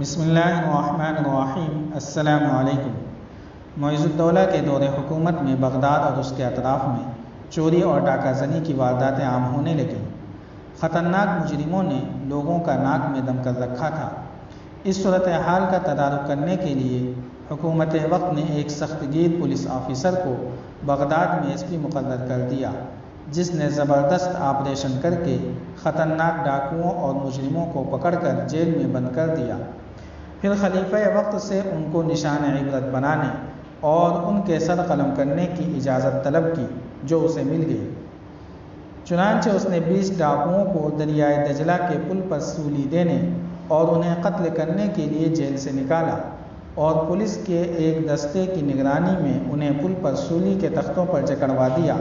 بسم اللہ الرحمن الرحیم۔ السلام علیکم۔ معیز الدولہ کے دور حکومت میں بغداد اور اس کے اطراف میں چوری اور ڈاکہ زنی کی وارداتیں عام ہونے لگیں۔ خطرناک مجرموں نے لوگوں کا ناک میں دم کر رکھا تھا۔ اس صورتحال کا تدارک کرنے کے لیے حکومت وقت نے ایک سخت گیر پولیس آفیسر کو بغداد میں ایس پی مقرر کر دیا، جس نے زبردست آپریشن کر کے خطرناک ڈاکوؤں اور مجرموں کو پکڑ کر جیل میں بند کر دیا۔ پھر خلیفہ وقت سے ان کو نشان عبرت بنانے اور ان کے سر قلم کرنے کی اجازت طلب کی، جو اسے مل گئی۔ چنانچہ اس نے 20 ڈاکوؤں کو دریائے دجلہ کے پل پر سولی دینے اور انہیں قتل کرنے کے لیے جیل سے نکالا، اور پولیس کے ایک دستے کی نگرانی میں انہیں پل پر سولی کے تختوں پر جکڑوا دیا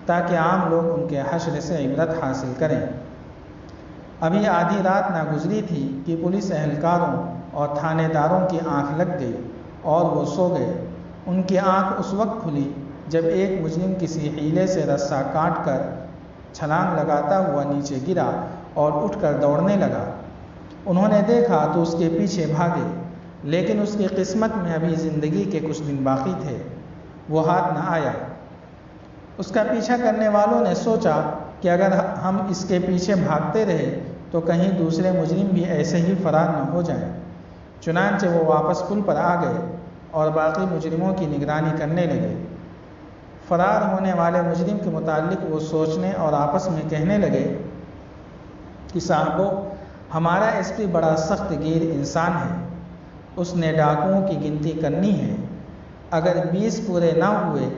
تاکہ عام لوگ ان کے حشر سے عبرت حاصل کریں۔ ابھی آدھی رات نہ گزری تھی کہ پولیس اہلکاروں اور تھانے داروں کی آنکھ لگ گئی اور وہ سو گئے۔ ان کی آنکھ اس وقت کھلی جب ایک مجرم کسی حیلے سے رسہ کاٹ کر چھلانگ لگاتا ہوا نیچے گرا اور اٹھ کر دوڑنے لگا۔ انہوں نے دیکھا تو اس کے پیچھے بھاگے، لیکن اس کی قسمت میں ابھی زندگی کے کچھ دن باقی تھے، وہ ہاتھ نہ آیا۔ اس کا پیچھا کرنے والوں نے سوچا کہ اگر ہم اس کے پیچھے بھاگتے رہے تو کہیں دوسرے مجرم بھی ایسے ہی فرار نہ ہو جائیں۔ چنانچہ وہ واپس پل پر آ گئے اور باقی مجرموں کی نگرانی کرنے لگے۔ فرار ہونے والے مجرم کے متعلق وہ سوچنے اور آپس میں کہنے لگے کہ صاحبو، ہمارا ایس پی بڑا سخت گیر انسان ہے، اس نے ڈاکوؤں کی گنتی کرنی ہے، اگر 20 پورے نہ ہوئے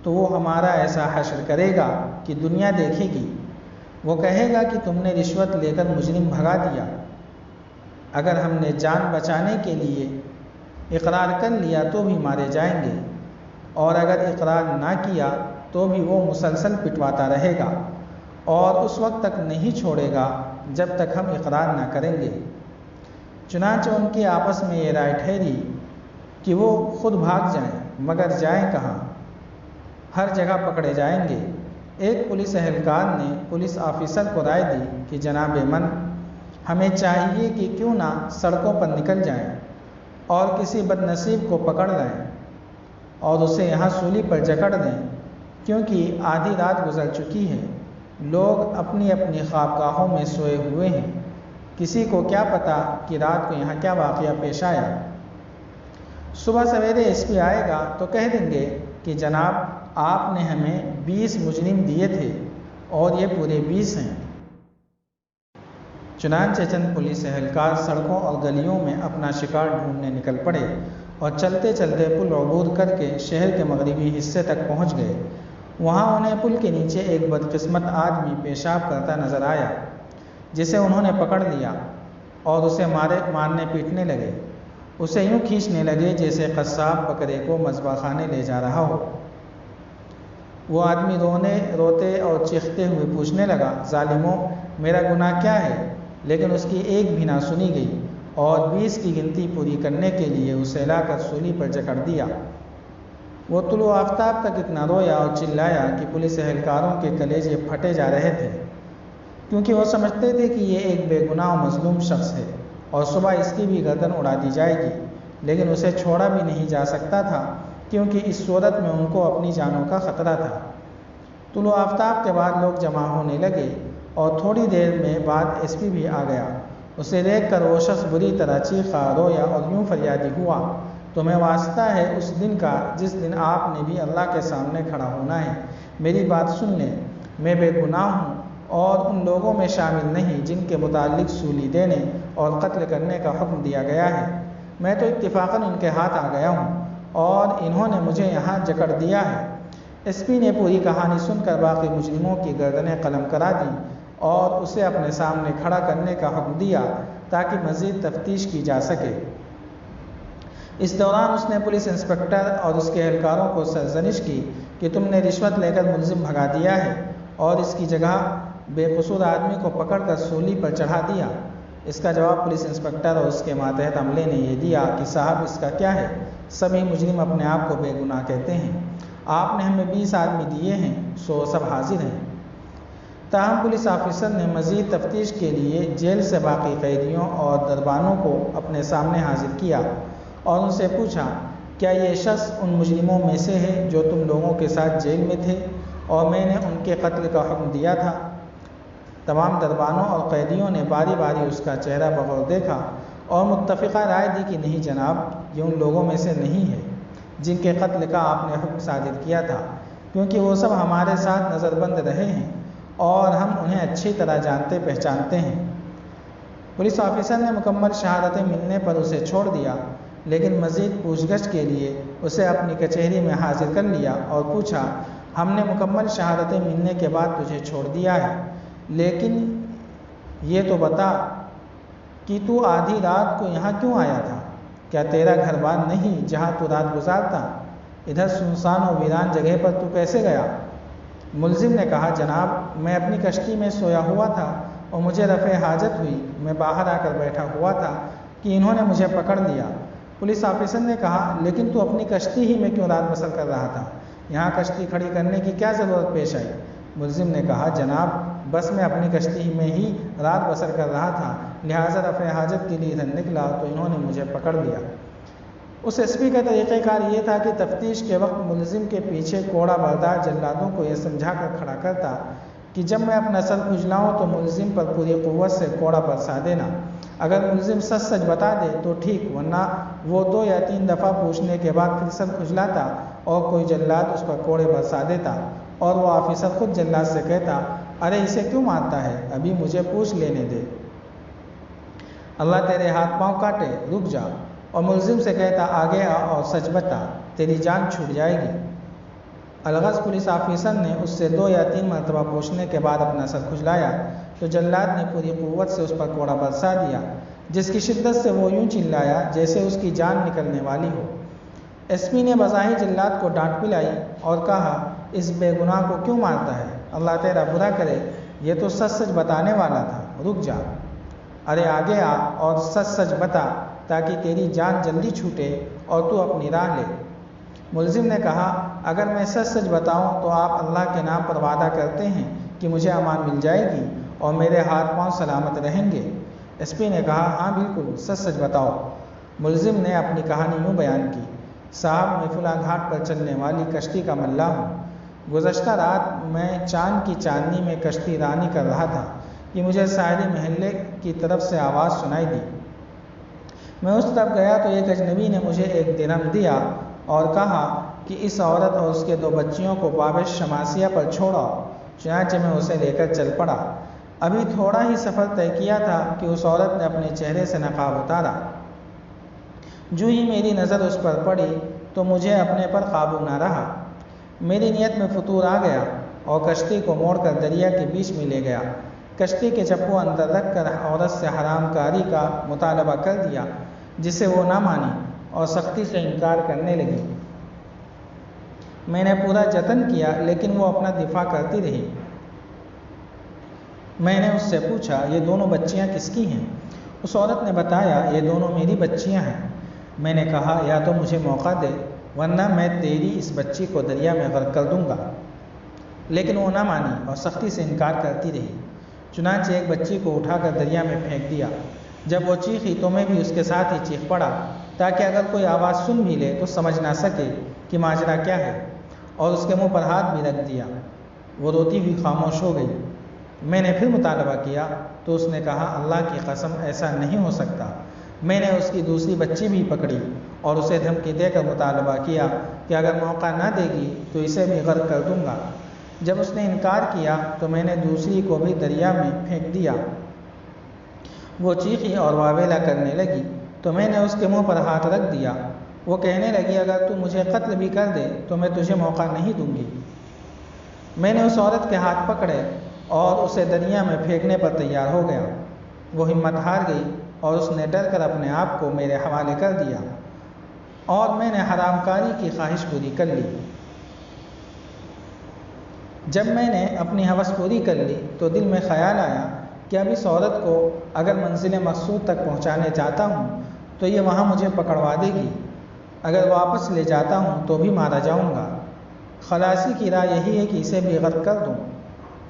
تو وہ ہمارا ایسا حشر کرے گا کہ دنیا دیکھے گی۔ وہ کہے گا کہ تم نے رشوت لے کر مجرم بھگا دیا۔ اگر ہم نے جان بچانے کے لیے اقرار کر لیا تو بھی مارے جائیں گے، اور اگر اقرار نہ کیا تو بھی وہ مسلسل پٹواتا رہے گا اور اس وقت تک نہیں چھوڑے گا جب تک ہم اقرار نہ کریں گے۔ چنانچہ ان کی آپس میں یہ رائے ٹھہری کہ وہ خود بھاگ جائیں، مگر جائیں کہاں، ہر جگہ پکڑے جائیں گے۔ ایک پولیس اہلکار نے پولیس آفیسر کو رائے دی کہ جناب من، ہمیں چاہیے کہ کیوں نہ سڑکوں پر نکل جائیں اور کسی بد نصیب کو پکڑ لیں اور اسے یہاں سولی پر جکڑ دیں، کیونکہ آدھی رات گزر چکی ہے، لوگ اپنی اپنی خوابگاہوں میں سوئے ہوئے ہیں، کسی کو کیا پتا کہ رات کو یہاں کیا واقعہ پیش آیا۔ صبح سویرے ایس پی آئے گا تو کہہ دیں گے کہ جناب، آپ نے ہمیں 20 مجرم دیے تھے اور یہ پورے 20 ہیں۔ چنانچہ چند پولیس اہلکار سڑکوں اور گلیوں میں اپنا شکار ڈھونڈنے نکل پڑے اور چلتے چلتے پل عبور کر کے شہر کے مغربی حصے تک پہنچ گئے۔ وہاں انہیں پل کے نیچے ایک بدقسمت آدمی پیشاب کرتا نظر آیا، جسے انہوں نے پکڑ لیا اور اسے مارنے پیٹنے لگے۔ اسے یوں کھینچنے لگے جیسے قصاب بکرے کو مذبح خانے لے جا رہا ہو۔ وہ آدمی روتے اور چیختے ہوئے پوچھنے لگا، ظالموں، میرا گناہ کیا ہے؟ لیکن اس کی ایک بھی نہ سنی گئی اور 20 کی گنتی پوری کرنے کے لیے اسے لا کر سولی پر جکڑ دیا۔ وہ طلوع آفتاب تک اتنا رویا اور چلایا کہ پولیس اہلکاروں کے کلیجے پھٹے جا رہے تھے، کیونکہ وہ سمجھتے تھے کہ یہ ایک بے گناہ و مظلوم شخص ہے اور صبح اس کی بھی گردن اڑا دی جائے گی، لیکن اسے چھوڑا بھی نہیں جا سکتا تھا کیونکہ اس صورت میں ان کو اپنی جانوں کا خطرہ تھا۔ طلوع آفتاب کے بعد لوگ جمع ہونے لگے اور تھوڑی دیر میں بعد ایس پی بھی آ گیا۔ اسے دیکھ کر وہ شخص بری طرح چیخا، رویا اور یوں فریادی ہوا، تمہیں واسطہ ہے اس دن کا جس دن آپ نے بھی اللہ کے سامنے کھڑا ہونا ہے، میری بات سن لیں، میں بے گناہ ہوں اور ان لوگوں میں شامل نہیں جن کے متعلق سولی دینے اور قتل کرنے کا حکم دیا گیا ہے۔ میں تو اتفاقاً ان کے ہاتھ آ گیا ہوں اور انہوں نے مجھے یہاں جکڑ دیا ہے۔ ایس پی نے پوری کہانی سن کر باقی مجرموں کی گردنیں قلم کرا دیں اور اسے اپنے سامنے کھڑا کرنے کا حکم دیا تاکہ مزید تفتیش کی جا سکے۔ اس دوران اس نے پولیس انسپکٹر اور اس کے اہلکاروں کو سرزنش کی کہ تم نے رشوت لے کر ملزم بھگا دیا ہے اور اس کی جگہ بے قصور آدمی کو پکڑ کر سولی پر چڑھا دیا۔ اس کا جواب پولیس انسپکٹر اور اس کے ماتحت عملے نے یہ دیا کہ صاحب، اس کا کیا ہے، سبھی مجرم اپنے آپ کو بے گناہ کہتے ہیں، آپ نے ہمیں 20 آدمی دیے ہیں، سو سب حاضر ہیں۔ تاہم پولیس آفیسر نے مزید تفتیش کے لیے جیل سے باقی قیدیوں اور دربانوں کو اپنے سامنے حاضر کیا اور ان سے پوچھا، کیا یہ شخص ان مجرموں میں سے ہے جو تم لوگوں کے ساتھ جیل میں تھے اور میں نے ان کے قتل کا حکم دیا تھا؟ تمام دربانوں اور قیدیوں نے باری باری اس کا چہرہ بغور دیکھا اور متفقہ رائے دی کہ نہیں جناب، یہ ان لوگوں میں سے نہیں ہے جن کے قتل کا آپ نے حکم صادر کیا تھا، کیونکہ وہ سب ہمارے ساتھ نظر بند رہے ہیں اور ہم انہیں اچھی طرح جانتے پہچانتے ہیں۔ پولیس آفیسر نے مکمل شہادتیں ملنے پر اسے چھوڑ دیا، لیکن مزید پوچھ گچھ کے لیے اسے اپنی کچہری میں حاضر کر لیا اور پوچھا، ہم نے مکمل شہادتیں ملنے کے بعد تجھے چھوڑ دیا ہے، لیکن یہ تو بتا کہ تو آدھی رات کو یہاں کیوں آیا تھا؟ کیا تیرا گھر بار نہیں جہاں تو رات گزارتا؟ ادھر سنسان و ویران جگہ پر تو کیسے گیا؟ ملزم نے کہا، جناب، میں اپنی کشتی میں سویا ہوا تھا اور مجھے رفع حاجت ہوئی، میں باہر آ کر بیٹھا ہوا تھا کہ انہوں نے مجھے پکڑ لیا۔ پولیس آفیسر نے کہا، لیکن تو اپنی کشتی ہی میں کیوں رات بسر کر رہا تھا؟ یہاں کشتی کھڑی کرنے کی کیا ضرورت پیش آئی؟ ملزم نے کہا، جناب، بس میں اپنی کشتی میں ہی رات بسر کر رہا تھا، لہٰذا رفع حاجت کے لیے ادھر نکلا تو انہوں نے مجھے پکڑ لیا۔ اس ایس پی کا طریقہ کار یہ تھا کہ تفتیش کے وقت ملزم کے پیچھے کوڑا بردار جلادوں کو یہ سمجھا کر کھڑا کرتا کہ جب میں اپنا سر کھجلاؤں تو ملزم پر پوری قوت سے کوڑا برسا دینا۔ اگر ملزم سچ سچ بتا دے تو ٹھیک، ورنہ وہ 2 یا 3 دفعہ پوچھنے کے بعد پھر سر کھجلاتا اور کوئی جلاد اس پر کوڑے برسا دیتا اور وہ آفیسر خود جلاد سے کہتا، ارے اسے کیوں مارتا ہے، ابھی مجھے پوچھ لینے دے، اللہ تیرے ہاتھ پاؤں کاٹے، رک جا، اور ملزم سے کہتا، آگے آ اور سچ بتا، تیری جان چھوٹ جائے گی۔ الغرض پولیس آفیسر نے اس سے 2 یا 3 مرتبہ پوچھنے کے بعد اپنا سر کھجلایا تو جلاد نے پوری قوت سے اس پر کوڑا برسا دیا، جس کی شدت سے وہ یوں چلایا جیسے اس کی جان نکلنے والی ہو۔ ایس پی نے بظاہر جلاد کو ڈانٹ پلائی اور کہا، اس بے گناہ کو کیوں مارتا ہے، اللہ تیرا برا کرے، یہ تو سچ سچ بتانے والا تھا، رک جا، ارے آگے آ اور سچ سچ بتا تاکہ تیری جان جلدی چھوٹے اور تو اپنی راہ لے۔ ملزم نے کہا، اگر میں سچ سچ بتاؤں تو آپ اللہ کے نام پر وعدہ کرتے ہیں کہ مجھے امان مل جائے گی اور میرے ہاتھ پاؤں سلامت رہیں گے؟ ایس پی نے کہا، ہاں بالکل، سچ سچ بتاؤ۔ ملزم نے اپنی کہانی یوں بیان کی، صاحب، میں فلاں گھاٹ پر چلنے والی کشتی کا ملا ہوں۔ گزشتہ رات میں چاند کی چاندنی میں کشتی رانی کر رہا تھا کہ مجھے ساحلی محلے کی طرف سے آواز سنائی دی۔ میں اس طرف گیا تو ایک اجنبی نے مجھے 1 درہم دیا اور کہا کہ اس عورت اور اس کے 2 بچیوں کو باب شماسیہ پر چھوڑا۔ چنانچہ میں اسے لے کر چل پڑا۔ ابھی تھوڑا ہی سفر طے کیا تھا کہ اس عورت نے اپنے چہرے سے نقاب اتارا۔ جو ہی میری نظر اس پر پڑی تو مجھے اپنے پر قابو نہ رہا۔ میری نیت میں فطور آ گیا اور کشتی کو موڑ کر دریا کے بیچ میں لے گیا۔ کشتی کے چپو اندر رکھ کر عورت سے حرام کاری کا مطالبہ کر دیا، جسے وہ نہ مانی اور سختی سے انکار کرنے لگی۔ میں نے پورا جتن کیا لیکن وہ اپنا دفاع کرتی رہی۔ میں نے اس سے پوچھا، یہ دونوں بچیاں کس کی ہیں؟ اس عورت نے بتایا، یہ دونوں میری بچیاں ہیں۔ میں نے کہا، یا تو مجھے موقع دے ورنہ میں تیری اس بچی کو دریا میں غرق کر دوں گا، لیکن وہ نہ مانی اور سختی سے انکار کرتی رہی۔ چنانچہ ایک بچی کو اٹھا کر دریا میں پھینک دیا۔ جب وہ چیخی تو میں بھی اس کے ساتھ ہی چیخ پڑا تاکہ اگر کوئی آواز سن بھی لے تو سمجھ نہ سکے کہ ماجرا کیا ہے، اور اس کے منہ پر ہاتھ بھی رکھ دیا۔ وہ روتی ہوئی خاموش ہو گئی۔ میں نے پھر مطالبہ کیا تو اس نے کہا، اللہ کی قسم، ایسا نہیں ہو سکتا۔ میں نے اس کی دوسری بچی بھی پکڑی اور اسے دھمکی دے کر مطالبہ کیا کہ اگر موقع نہ دے گی تو اسے بھی غرق کر دوں گا۔ جب اس نے انکار کیا تو میں نے دوسری کو بھی دریا میں پھینک دیا۔ وہ چیخی اور واویلا کرنے لگی تو میں نے اس کے منہ پر ہاتھ رکھ دیا۔ وہ کہنے لگی، اگر تو مجھے قتل بھی کر دے تو میں تجھے موقع نہیں دوں گی۔ میں نے اس عورت کے ہاتھ پکڑے اور اسے دریا میں پھینکنے پر تیار ہو گیا۔ وہ ہمت ہار گئی اور اس نے ڈر کر اپنے آپ کو میرے حوالے کر دیا اور میں نے حرام کاری کی خواہش پوری کر لی۔ جب میں نے اپنی ہوس پوری کر لی تو دل میں خیال آیا کہ اب اس عورت کو اگر منزل مقصود تک پہنچانے جاتا ہوں تو یہ وہاں مجھے پکڑوا دے گی، اگر واپس لے جاتا ہوں تو بھی مارا جاؤں گا۔ خلاصی کی رائے یہی ہے کہ اسے بھی غرق کر دوں۔